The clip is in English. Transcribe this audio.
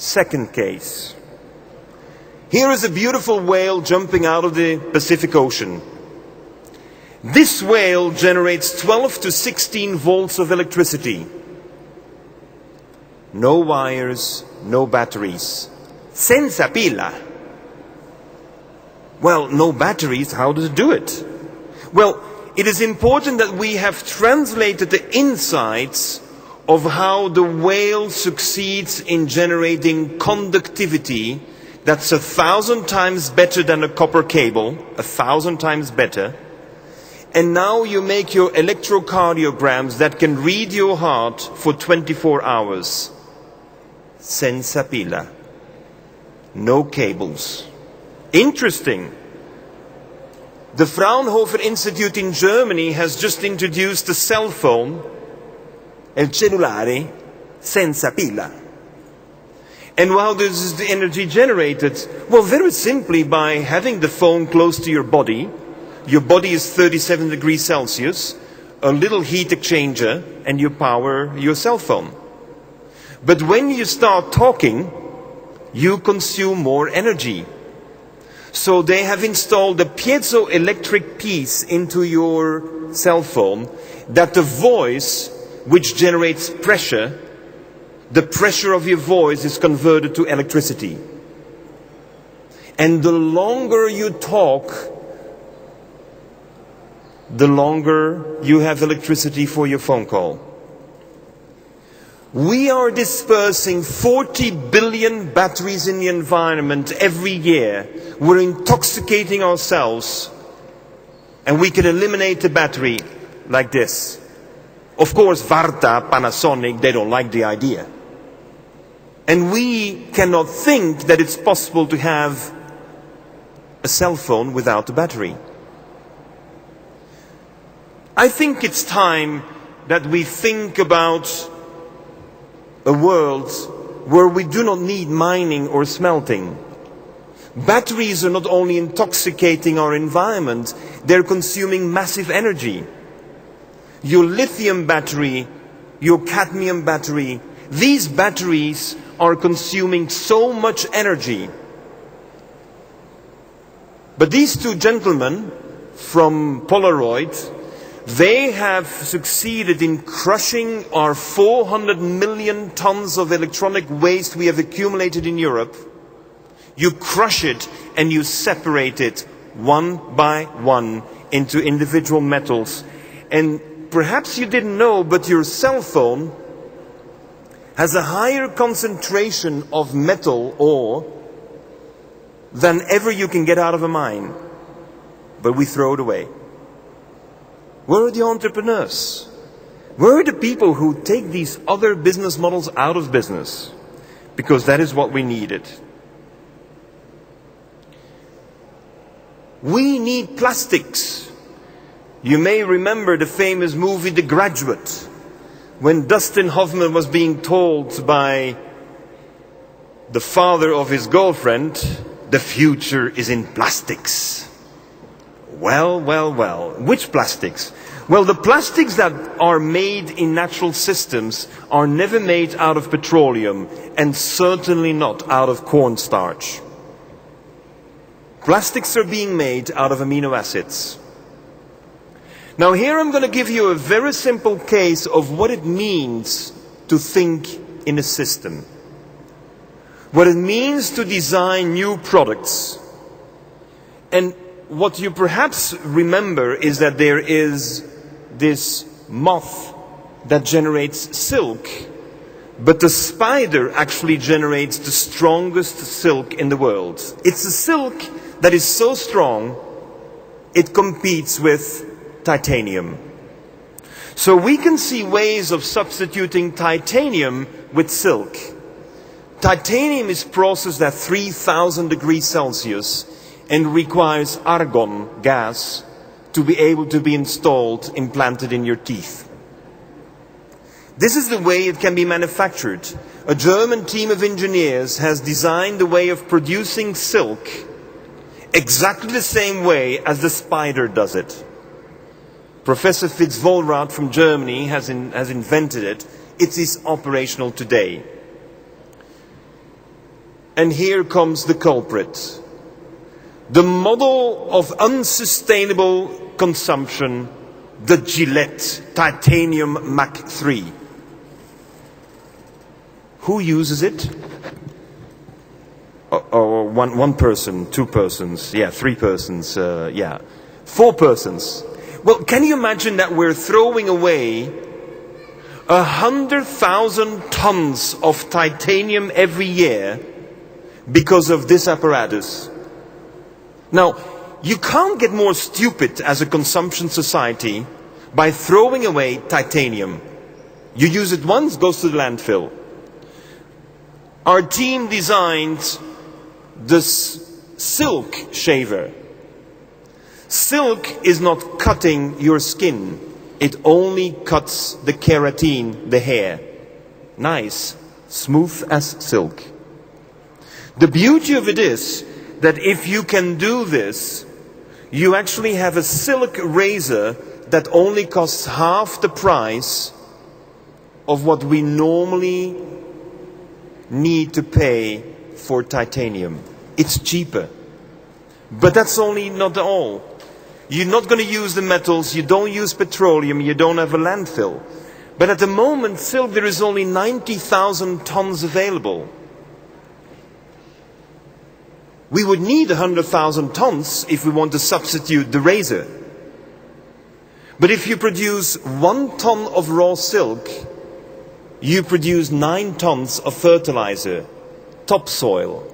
Second case. Here is a beautiful whale jumping out of the Pacific Ocean. This whale generates 12 to 16 volts of electricity. No wires, no batteries. Senza pila. Well, no batteries, how does it do it? Well, it is important that we have translated the insights of how the whale succeeds in generating conductivity that's 1,000 times better than a copper cable, 1,000 times better. And now you make your electrocardiograms that can read your heart for 24 hours. Senza pila. No cables. Interesting. The Fraunhofer Institute in Germany has just introduced a cell phone, el cellulare, senza pila. And how is the energy generated? Well, very simply by having the phone close to your body. Your body is 37 degrees Celsius, a little heat exchanger, and you power your cell phone. But when you start talking, you consume more energy. So they have installed a piezoelectric piece into your cell phone that the voice, which generates pressure, the pressure of your voice is converted to electricity. And the longer you talk, the longer you have electricity for your phone call. We are dispersing 40 billion batteries in the environment every year. We're intoxicating ourselves, and we can eliminate the battery like this. Of course, Varta, Panasonic, they don't like the idea. And we cannot think that it's possible to have a cell phone without a battery. I think it's time that we think about a world where we do not need mining or smelting. Batteries are not only intoxicating our environment, they're consuming massive energy. Your lithium battery, your cadmium battery, these batteries are consuming so much energy. But these two gentlemen from Polaroid, they have succeeded in crushing our 400 million tons of electronic waste we have accumulated in Europe. You crush it and you separate it one by one into individual metals. And perhaps you didn't know, but your cell phone has a higher concentration of metal ore than ever you can get out of a mine. But we throw it away. Where are the entrepreneurs? Where are the people who take these other business models out of business? Because that is what we needed. We need plastics. You may remember the famous movie The Graduate, when Dustin Hoffman was being told by the father of his girlfriend, the future is in plastics. Well, which plastics? Well, the plastics that are made in natural systems are never made out of petroleum, and certainly not out of cornstarch. Plastics are being made out of amino acids. Now here I'm going to give you a very simple case of what it means to think in a system. What it means to design new products. And what you perhaps remember is that there is this moth that generates silk, but the spider actually generates the strongest silk in the world. It's a silk that is so strong, it competes with titanium. So we can see ways of substituting titanium with silk. Titanium is processed at 3,000 degrees Celsius and requires argon gas to be able to be implanted in your teeth. This is the way it can be manufactured. A German team of engineers has designed a way of producing silk exactly the same way as the spider does it. Professor Fitzvollrath from Germany has invented it. It is operational today. And here comes the culprit. The model of unsustainable consumption, the Gillette Titanium Mach 3. Who uses it? One person, two persons, yeah, three persons, yeah, four persons. Well, can you imagine that we're throwing away 100,000 tons of titanium every year because of this apparatus? Now, you can't get more stupid as a consumption society by throwing away titanium. You use it once, goes to the landfill. Our team designed this silk shaver. Silk is not cutting your skin. It only cuts the keratin, the hair. Nice, smooth as silk. The beauty of it is that if you can do this, you actually have a silk razor that only costs half the price of what we normally need to pay for titanium. It's cheaper. But that's only not all. You're not going to use the metals, you don't use petroleum, you don't have a landfill. But at the moment, silk, there is only 90,000 tons available. We would need 100,000 tons if we want to substitute the razor. But if you produce 1 ton of raw silk, you produce 9 tons of fertilizer, topsoil.